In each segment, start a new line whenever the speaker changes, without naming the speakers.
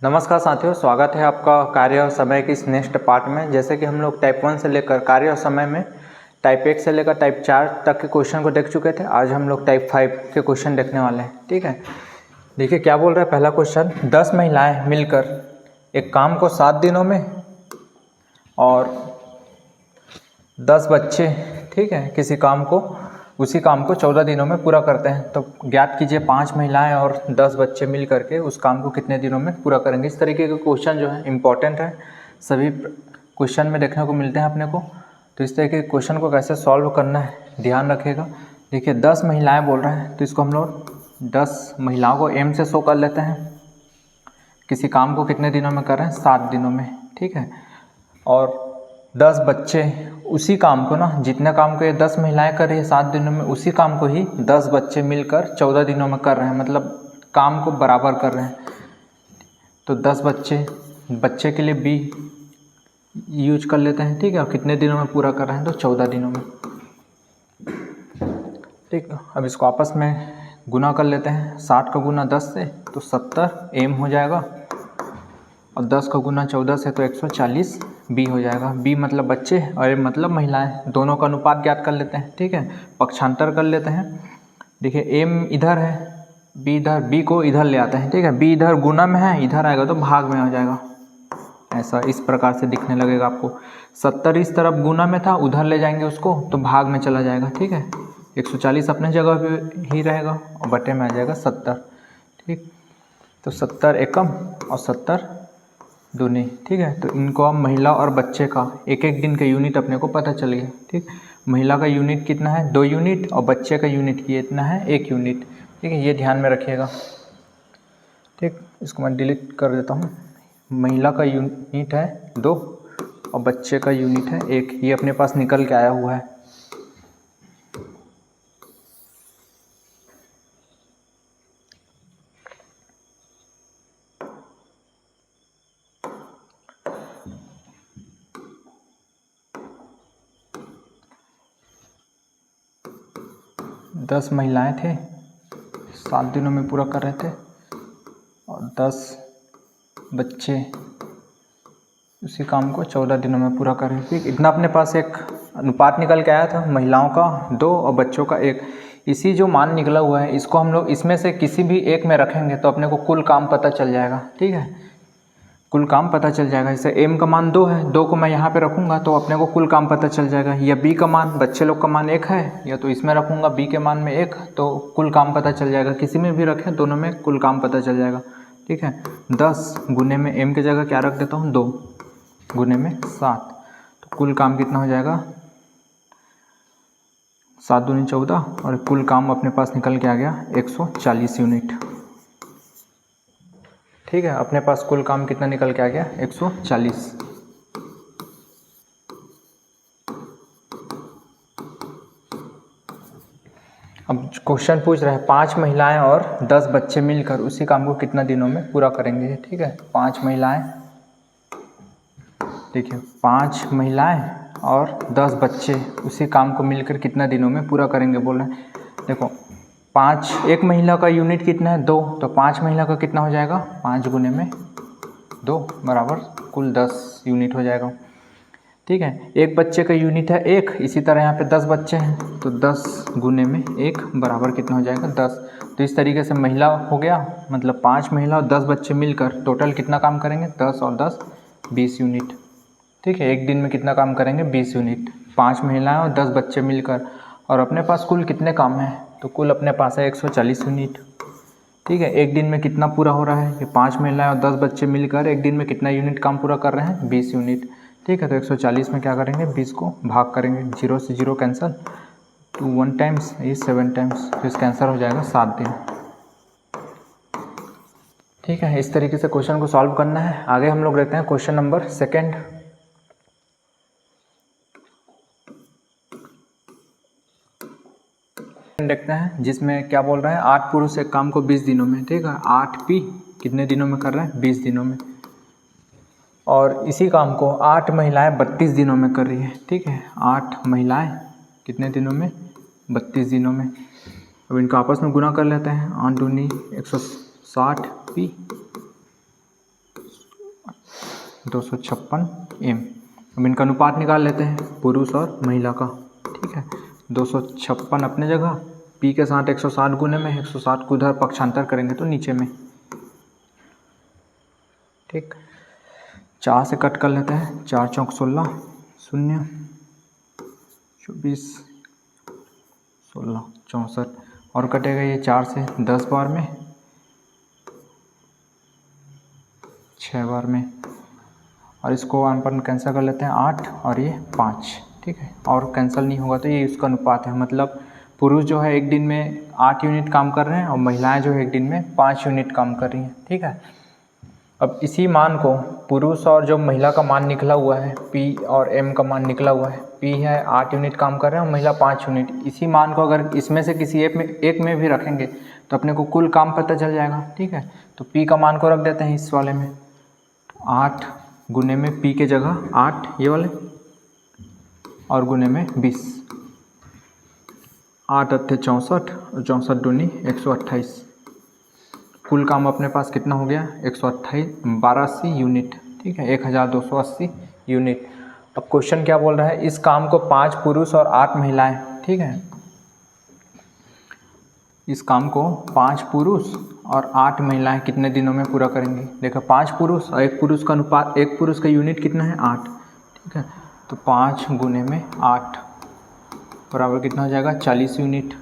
नमस्कार साथियों, स्वागत है आपका कार्य और समय के इस नेक्स्ट पार्ट में। जैसे कि हम लोग टाइप 1 से लेकर कार्य और समय में टाइप 1 से लेकर टाइप 4 तक के क्वेश्चन को देख चुके थे। आज हम लोग टाइप 5 के क्वेश्चन देखने वाले हैं। ठीक है, देखिए क्या बोल रहा है पहला क्वेश्चन। 10 महिलाएं मिलकर एक काम को 7 दिनों में और 10 बच्चे, ठीक है, उसी काम को 14 दिनों में पूरा करते हैं। तो ज्ञात कीजिए 5 महिलाएं और 10 बच्चे मिल करके उस काम को कितने दिनों में पूरा करेंगे। इस तरीके के क्वेश्चन जो है इम्पॉर्टेंट है, सभी क्वेश्चन में देखने को मिलते हैं अपने को। तो इस तरीके के क्वेश्चन को कैसे सॉल्व करना है ध्यान रखिएगा। देखिए 10 महिलाएं बोल रहे हैं, तो इसको हम लोग 10 महिलाओं को एम से शो कर लेते हैं। किसी काम को कितने दिनों में कर रहे हैं, 7 दिनों में, ठीक है। और 10 बच्चे, उसी काम को ना, जितने काम को ये 10 महिलाएं कर रही है 7 दिनों में, उसी काम को ही 10 बच्चे मिलकर 14 दिनों में कर रहे हैं, मतलब काम को बराबर कर रहे हैं। तो 10 बच्चे के लिए बी यूज कर लेते हैं, ठीक है। और कितने दिनों में पूरा कर रहे हैं, तो 14 दिनों में, ठीक। अब इसको आपस में गुना कर लेते हैं। 60 का गुना 10 से तो 70 एम हो जाएगा, और 10 का गुना 14 से तो 140 बी हो जाएगा। बी मतलब बच्चे और ए मतलब महिलाएं, दोनों का अनुपात ज्ञात कर लेते हैं, ठीक है। पक्षांतर कर लेते हैं। देखिए एम इधर है, बी इधर, बी को इधर ले आते हैं, ठीक है। बी इधर गुना में है, इधर आएगा तो भाग में आ जाएगा। ऐसा इस प्रकार से दिखने लगेगा आपको। 70 इस तरफ गुना में था, उधर ले जाएंगे उसको तो भाग में चला जाएगा, ठीक है। 140 अपने जगह पे ही रहेगा और बटे में आ जाएगा 70, ठीक। तो 70 एकम और 70 दूनी, ठीक है। तो इनको अब महिला और बच्चे का एक एक दिन का यूनिट अपने को पता चल गया, ठीक। महिला का यूनिट कितना है, 2 यूनिट, और बच्चे का यूनिट कितना है, 1 यूनिट, ठीक है। ये ध्यान में रखिएगा, ठीक। इसको मैं डिलीट कर देता हूँ। महिला का यूनिट है 2 और बच्चे का यूनिट है 1। ये अपने पास निकल के आया हुआ है। दस महिलाएं थे, 7 दिनों में पूरा कर रहे थे, और 10 बच्चे उसी काम को 14 दिनों में पूरा कर रहे थे। इतना अपने पास एक अनुपात निकल के आया था, महिलाओं का 2 और बच्चों का 1। इसी जो मान निकला हुआ है, इसको हम लोग इसमें से किसी भी एक में रखेंगे तो अपने को कुल काम पता चल जाएगा, ठीक है। कुल काम पता चल जाएगा। जैसे एम का मान 2 है, 2 को मैं यहाँ पे रखूँगा तो अपने को कुल काम पता चल जाएगा। या बी का मान, बच्चे लोग का मान 1 है, या तो इसमें रखूँगा बी के मान में 1, तो कुल काम पता चल जाएगा। किसी में भी रखें, दोनों में कुल काम पता चल जाएगा, ठीक है। 10 गुने में एम की जगह क्या रख देता हूँ, 2 गुने में 7, तो कुल काम कितना हो जाएगा, 7 दूनी 14, और कुल काम अपने पास निकल के आ गया 140 यूनिट, ठीक है। अपने पास कुल काम कितना निकल के आ गया, 140। अब क्वेश्चन पूछ रहा है 5 महिलाएं और 10 बच्चे मिलकर उसी काम को कितना दिनों में पूरा करेंगे, ठीक है। 5 महिलाएं, देखिए 5 महिलाएं और 10 बच्चे उसी काम को मिलकर कितना दिनों में पूरा करेंगे बोल रहे हैं। देखो 5, एक महिला का यूनिट कितना है, 2, तो 5 महिला का कितना हो जाएगा, 5 गुने में 2 बराबर कुल 10 यूनिट हो जाएगा, ठीक है। एक बच्चे का यूनिट है 1, इसी तरह यहाँ पे 10 बच्चे हैं तो 10 गुने में 1 बराबर कितना हो जाएगा, 10। तो इस तरीके से महिला हो गया, मतलब 5 महिला और 10 बच्चे मिलकर टोटल कितना काम करेंगे, 10 और 10 20 यूनिट, ठीक है। एक दिन में कितना काम करेंगे, 20 यूनिट, 5 महिलाएं और 10 बच्चे मिलकर। और अपने पास कुल कितने काम हैं, तो कुल अपने पास है 140 यूनिट, ठीक है। एक दिन में कितना पूरा हो रहा है, ये 5 महिलाएं और 10 बच्चे मिलकर एक दिन में कितना यूनिट काम पूरा कर रहे हैं, 20 यूनिट, ठीक है। तो 140 में क्या करेंगे, 20 को भाग करेंगे, 0 से 0 कैंसिल, 2 1 टाइम्स, ये 7 टाइम्स, तो इसका आंसर हो जाएगा 7 दिन, ठीक है। इस तरीके से क्वेश्चन को सॉल्व करना है। आगे हम लोग देखते हैं क्वेश्चन नंबर 2। देखते हैं जिसमें क्या बोल रहे हैं, 8 पुरुष एक काम को 20 दिनों में, ठीक है। 8p कितने दिनों में कर रहे हैं, 20 दिनों में। और इसी काम को 8 महिलाएं 32 दिनों में कर रही है, ठीक है। 8 महिलाएं कितने दिनों में, 32 दिनों में। अब इनका आपस में गुना कर लेते हैं, 8 दूनी 160p 256 m। अब इनका अनुपात निकाल लेते हैं पुरुष और महिला का। ठीक है, 256 अपने जगह, P के साथ 160 गुने में 160 को उधर पक्षांतर करेंगे तो नीचे में। ठीक, 4 से कट कर लेते हैं, 4 चौक 16, 0 24 16 64 और कटेगा ये 4 से 10 बार में, 6 बार में, और इसको 1 पर कैंसिल कर लेते हैं 8 और ये 5। ठीक है, और कैंसिल नहीं होगा तो ये इसका अनुपात है। मतलब पुरुष जो है एक दिन में 8 यूनिट काम कर रहे हैं और महिलाएं जो है एक दिन में 5 यूनिट काम कर रही हैं। ठीक है, अब इसी मान को पुरुष और जो महिला का मान निकला हुआ है P और M का मान निकला हुआ है, P है 8 यूनिट काम कर रहे हैं और महिला 5 यूनिट, इसी मान को अगर इसमें से किसी एक में भी रखेंगे तो अपने को कुल काम पता चल जाएगा। ठीक है, तो P का मान को रख देते हैं इस वाले में, 8 गुने में P के जगह 8 ये वाले और गुने में 20, 8 अट्ठे 64 और 64 दूनी 128। कुल काम अपने पास कितना हो गया 1280 यूनिट। ठीक है, 1280 यूनिट। अब क्वेश्चन क्या बोल रहा है, इस काम को 5 पुरुष और 8 महिलाएं, ठीक है, इस काम को 5 पुरुष और 8 महिलाएं कितने दिनों में पूरा करेंगी। देखो 5 पुरुष और 1 पुरुष का अनुपात, 1 पुरुष का यूनिट कितना है 8। ठीक है, तो 5 गुने में 8 बराबर कितना हो जाएगा 40 यूनिट।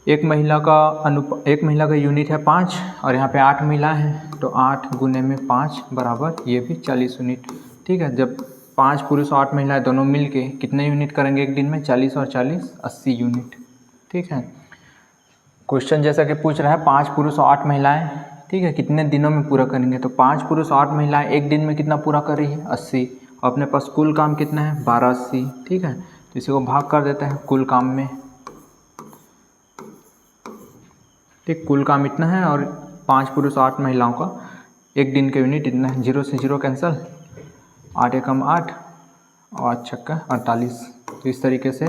एक महिला का यूनिट है 5 और यहाँ पे 8 महिलाएं हैं, तो 8 गुने में 5 बराबर ये भी 40 यूनिट। ठीक है, जब 5 पुरुष और 8 महिलाएं दोनों मिल के कितने यूनिट करेंगे एक दिन में, 40 और 40 80 यूनिट। ठीक है, क्वेश्चन जैसा कि पूछ रहा है 5 पुरुष और 8 महिलाएं, ठीक है, कितने दिनों में पूरा करेंगे, तो 5 पुरुष और 8 महिलाएं एक दिन में कितना पूरा कर रही है 80, और अपने पास कुल काम कितना है 1280। ठीक है, तो इसी को भाग कर देते हैं कुल काम में। ठीक, कुल काम इतना है और 5 पुरुष 8 महिलाओं का एक दिन का यूनिट इतना है। 0 से 0 कैंसिल, 8 एकम 8 और 8 छक्का 48। तो इस तरीके से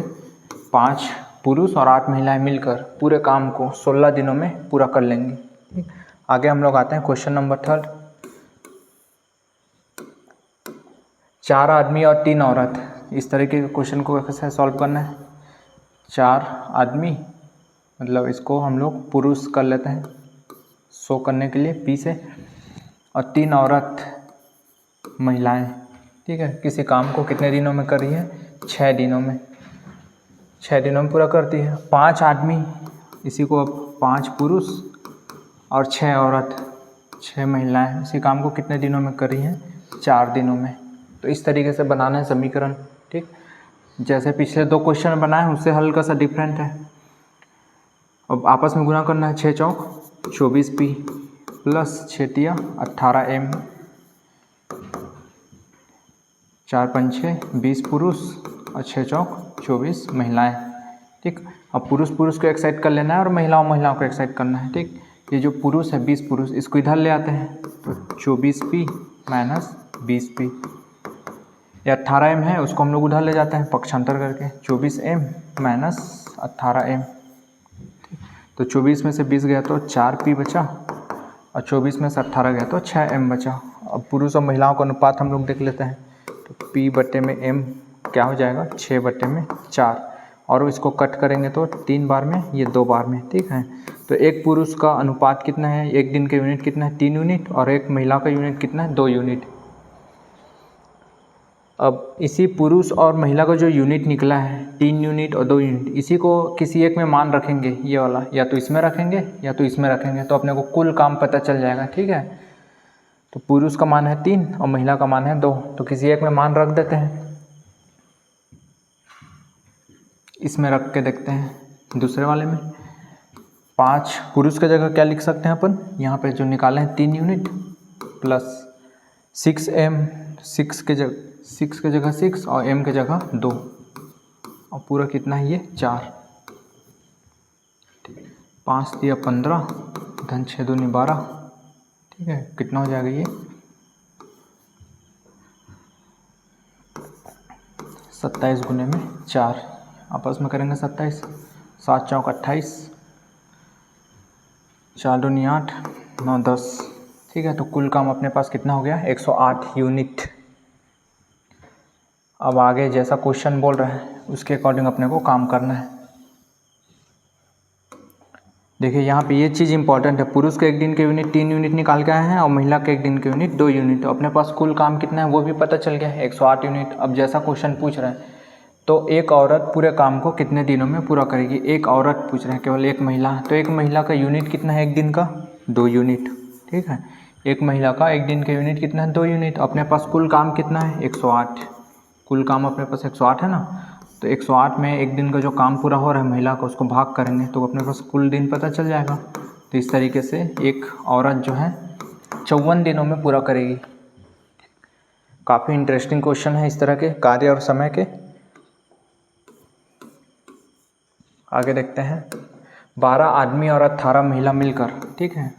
5 पुरुष और 8 महिलाएं मिलकर पूरे काम को 16 दिनों में पूरा कर लेंगी। ठीक, आगे हम लोग आते हैं क्वेश्चन नंबर 3। 4 आदमी और 3 औरत, इस तरीके के क्वेश्चन को कैसे सॉल्व करना है। 4 आदमी मतलब इसको हम लोग पुरुष कर लेते हैं शो करने के लिए P से, और 3 औरत महिलाएं, ठीक है, किसी काम को कितने दिनों में कर रही है 6 दिनों में, 6 दिनों में पूरा करती है। 5 आदमी, इसी को अब 5 पुरुष और 6 औरत 6 महिलाएं इसी काम को कितने दिनों में कर रही हैं 4 दिनों में। तो इस तरीके से बनाना है समीकरण। ठीक, जैसे पिछले 2 क्वेश्चन बनाए उससे हल्का सा डिफरेंट है। अब आपस में गुना करना है, 6 चौक 24P प्लस 6 तिया 18M, 4 पंछे 20 पुरुष और 6 चौक 24 महिलाएं। ठीक, अब पुरुष को एक साइड कर लेना है और महिलाओं को एक साइड करना है। ठीक, ये जो पुरुष है 20 पुरुष, इसको इधर ले आते हैं, तो 24P माइनस 20P, ये 18M है, उसको हम लोग उधर ले जाते हैं पक्षांतर करके, 24M माइनस 18M। तो 24 में से 20 गया तो 4P बचा और 24 में से 18 गया तो 6M बचा। अब पुरुष और महिलाओं का अनुपात हम लोग देख लेते हैं, तो P बटे में M क्या हो जाएगा 6 बटे में 4, और इसको कट करेंगे तो 3 बार में, ये 2 बार में। ठीक है, तो एक पुरुष का अनुपात कितना है, एक दिन का यूनिट कितना है 3 यूनिट, और एक महिला का यूनिट कितना है 2 यूनिट। अब इसी पुरुष और महिला का जो यूनिट निकला है 3 यूनिट और 2 यूनिट, इसी को किसी एक में मान रखेंगे, ये वाला या तो इसमें रखेंगे या तो इसमें रखेंगे, तो अपने को कुल काम पता चल जाएगा। ठीक है, तो पुरुष का मान है 3 और महिला का मान है 2, तो किसी एक में मान रख देते हैं, इसमें रख के देखते हैं दूसरे वाले में। 5 पुरुष की जगह क्या लिख सकते हैं अपन, यहाँ पे जो निकाले हैं 3 यूनिट प्लस 6M, 6 के जगह 6 और M के जगह 2, और पूरा कितना है ये 4, 5 दिया 15 धन 6 दूनी 12। ठीक है, कितना हो जाएगा ये 27 गुने में 4, आपस में करेंगे 27, 7 चौक 28, 4 दूनी 8, 9 10। ठीक है, तो कुल काम अपने पास कितना हो गया 108 यूनिट। अब आगे जैसा क्वेश्चन बोल रहा है उसके अकॉर्डिंग अपने को काम करना है। देखिए यहाँ पे ये चीज़ इंपॉर्टेंट है, पुरुष के एक दिन के यूनिट 3 यूनिट निकाल के आए हैं और महिला के एक दिन के यूनिट 2 यूनिट। तो अपने पास कुल काम कितना है वो भी पता चल गया है 108 यूनिट। अब जैसा क्वेश्चन पूछ रहे हैं तो एक औरत पूरे काम को कितने दिनों में पूरा करेगी। एक औरत पूछ रहे हैं, केवल एक महिला, तो एक महिला का यूनिट कितना है एक दिन का 2 यूनिट। ठीक है, एक महिला का एक दिन का यूनिट कितना है 2 यूनिट। अपने पास कुल काम कितना है 108, कुल काम अपने पास 108 है ना। तो 108 में एक दिन का जो काम पूरा हो रहा है महिला का उसको भाग करेंगे तो अपने पास कुल दिन पता चल जाएगा। तो इस तरीके से एक औरत जो है 54 दिनों में पूरा करेगी। काफ़ी इंटरेस्टिंग क्वेश्चन है इस तरह के कार्य और समय के। आगे देखते हैं, 12 आदमी और 18 महिला मिलकर, ठीक है,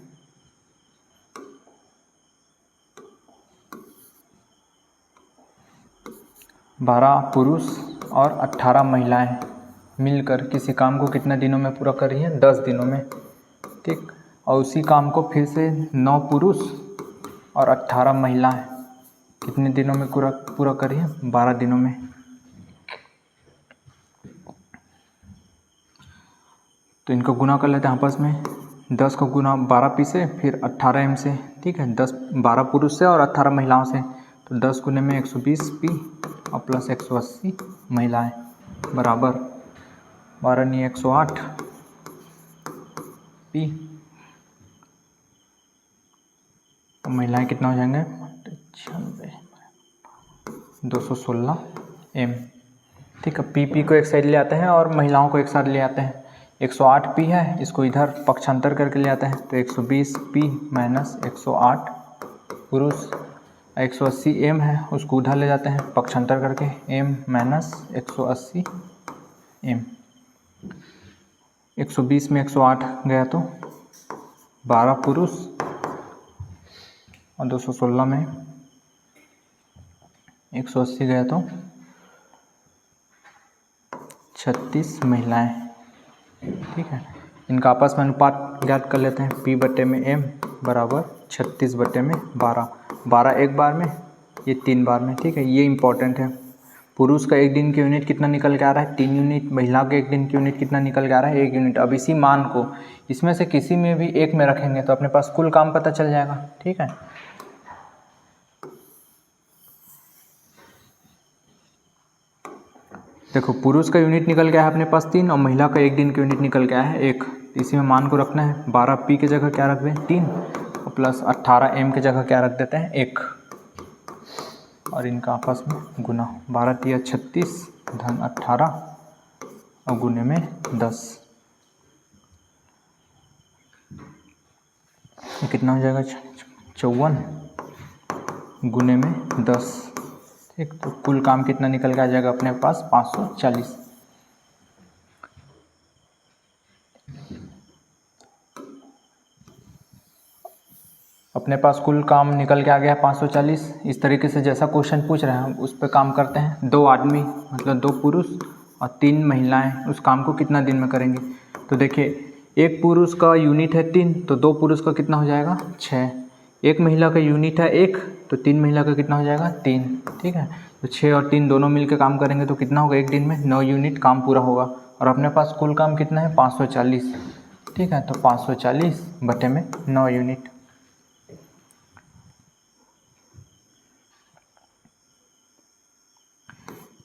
12 पुरुष और 18 महिलाएं मिलकर किसी काम को कितने दिनों में पूरा कर रही हैं 10 दिनों में। ठीक, और उसी काम को फिर से 9 पुरुष और 18 महिलाएं कितने दिनों में पूरा कर रही हैं 12 दिनों में। तो इनको गुना कर लेते हैं आपस में, 10 को गुना 12 पी से फिर 18 एम से। ठीक है, 12 पुरुष से और 18 महिलाओं से, तो 10 गुने में 120 पी और प्लस 180 महिलाएं बराबर 12 नहीं 108 पी और महिलाएं कितना हो जाएंगे 216 एम। ठीक है, पी को एक साइड ले आते हैं और महिलाओं को एक साथ ले आते हैं। 108 पी है, इसको इधर पक्षांतर करके ले आते हैं तो 120 पी माइनस 108 पुरुष, 180 एम है उसको उधर ले जाते हैं पक्षांतर करके, एम माइनस 180 एम। 120 में 108 गया तो 12 पुरुष और 216 में 180 गया तो 36 महिलाएं। ठीक है, इनका आपस में अनुपात ज्ञात कर लेते हैं, P बटे में M बराबर 36 बटे में 12, 12 एक बार में, ये 3 बार में। ठीक है, ये इंपॉर्टेंट है। पुरुष का एक दिन की यूनिट कितना निकल के आ रहा है 3 यूनिट, महिला के एक दिन की यूनिट कितना निकल के आ रहा है 1 यूनिट। अब इसी मान को इसमें से किसी में भी एक में रखेंगे तो अपने पास कुल काम पता चल जाएगा। ठीक है, देखो पुरुष का यूनिट निकल गया है अपने पास 3 और महिला का एक दिन का यूनिट निकल गया है 1। इसी में मान को रखना है, 12 पी की जगह क्या रख दें 3 और प्लस 18 एम की जगह क्या रख देते हैं 1 और इनका आपस में गुना, 12 तिया 36 धन 18 और गुने में 10, ये कितना हो जाएगा 54 गुने में 10। ठीक, तो कुल काम कितना निकल के आ जाएगा अपने पास 540। अपने पास कुल काम निकल के आ गया 540। इस तरीके से जैसा क्वेश्चन पूछ रहे हैं हम उस पर काम करते हैं। 2 आदमी मतलब 2 पुरुष और 3 महिलाएं उस काम को कितना दिन में करेंगी। तो देखिए एक पुरुष का यूनिट है 3 तो 2 पुरुष का कितना हो जाएगा 6, एक महिला का यूनिट है 1 तो 3 महिला का कितना हो जाएगा 3। ठीक है, तो 6 और 3 दोनों मिलकर काम करेंगे तो कितना होगा एक दिन में 9 यूनिट काम पूरा होगा और अपने पास कुल काम कितना है 540। ठीक है, तो 540 बटे में 9 यूनिट।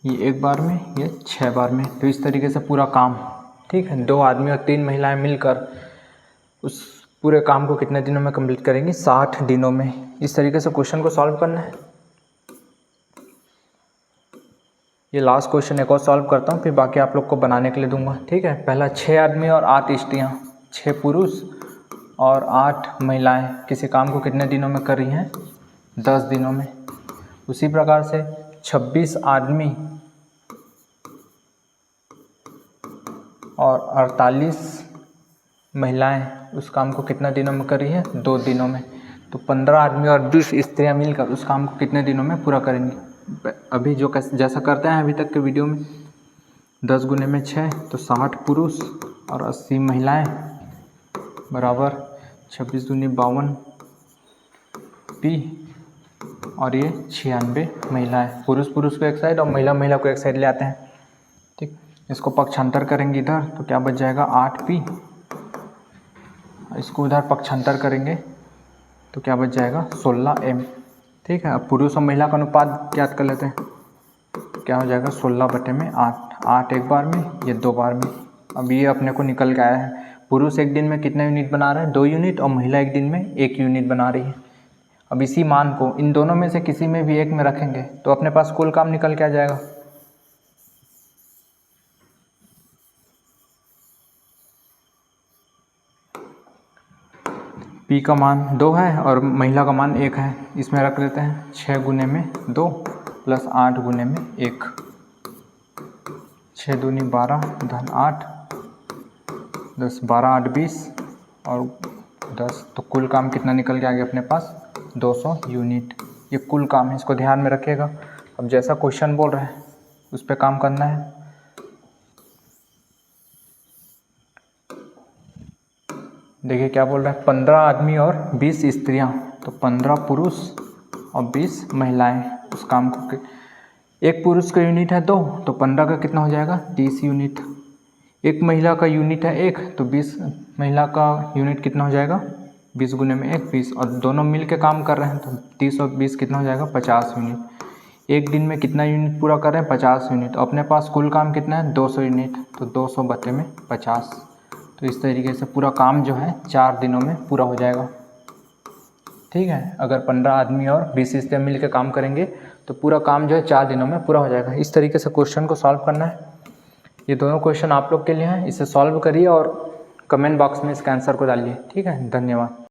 ये एक बार में, ये 6 बार में। तो इस तरीके से पूरा काम, ठीक है, 2 आदमी और 3 महिलाएं मिलकर उस पूरे काम को कितने दिनों में कंप्लीट करेंगी 60 दिनों में। इस तरीके से क्वेश्चन को सॉल्व करना है। ये लास्ट क्वेश्चन एक और सॉल्व करता हूँ फिर बाकी आप लोग को बनाने के लिए दूंगा। ठीक है, पहला 6 आदमी और 8 स्त्रियाँ, 6 पुरुष और 8 महिलाएं किसी काम को कितने दिनों में कर रही हैं 10 दिनों में। उसी प्रकार से 26 आदमी और 48 महिलाएं उस काम को कितने दिनों में कर रही है 2 दिनों में। तो 15 आदमी और 20 स्त्रियां मिलकर उस काम को कितने दिनों में पूरा करेंगी। अभी जो जैसा करते हैं अभी तक के वीडियो में, 10 गुने में 6 तो 60 पुरुष और 80 महिलाएं बराबर 26 दूनी 52 P और ये 96 महिला है। पुरुष पुरुष को एक साइड और महिला महिला को एक साइड ले आते हैं। ठीक, इसको पक्षांतर करेंगे इधर तो क्या बच जाएगा 8P। इसको उधर पक्षांतर करेंगे तो क्या बच जाएगा 16M। ठीक है, अब पुरुष और महिला का अनुपात ज्ञात कर लेते हैं। क्या हो जाएगा 16/8। 8 एक बार में, ये 2 बार में। अब ये अपने को निकल के आया है पुरुष एक दिन में कितने यूनिट बना रहा है 2 यूनिट और महिला एक दिन में 1 यूनिट बना रही है। अब इसी मान को इन दोनों में से किसी में भी एक में रखेंगे तो अपने पास कुल काम निकल के आ जाएगा। P का मान 2 है और महिला का मान 1 है, इसमें रख लेते हैं 6 गुने में 2 प्लस 8 गुने में 1। 6 दूनी 12 धन 8 10 12 8 20 और 10, तो कुल काम कितना निकल के आ गया अपने पास 200 यूनिट। ये कुल काम है, इसको ध्यान में रखिएगा। अब जैसा क्वेश्चन बोल रहे हैं उस पर काम करना है। देखिए क्या बोल रहा है 15 आदमी और 20 स्त्रियां, तो 15 पुरुष और 20 महिलाएं उस काम को। एक पुरुष का यूनिट है 2 तो 15 का कितना हो जाएगा 30 यूनिट। एक महिला का यूनिट है 1 तो 20 महिला का यूनिट कितना हो जाएगा 20 गुने में 1 20, और दोनों मिल के काम कर रहे हैं तो 30 और 20 कितना हो जाएगा 50 यूनिट। एक दिन में कितना यूनिट पूरा कर रहे हैं 50 यूनिट। अपने पास कुल काम कितना है 200 यूनिट, तो 200 बटे में 50। तो इस तरीके से पूरा काम जो है 4 दिनों में पूरा हो जाएगा। ठीक है, अगर 15 आदमी और 20 स्त्रियाँ मिल के काम करेंगे तो पूरा काम जो है 4 दिनों में पूरा हो जाएगा। इस तरीके से क्वेश्चन को सॉल्व करना है। ये दोनों क्वेश्चन आप लोग के लिए हैं, इसे सॉल्व करिए और कमेंट बॉक्स में इसके आंसर को डालिए। ठीक है, धन्यवाद।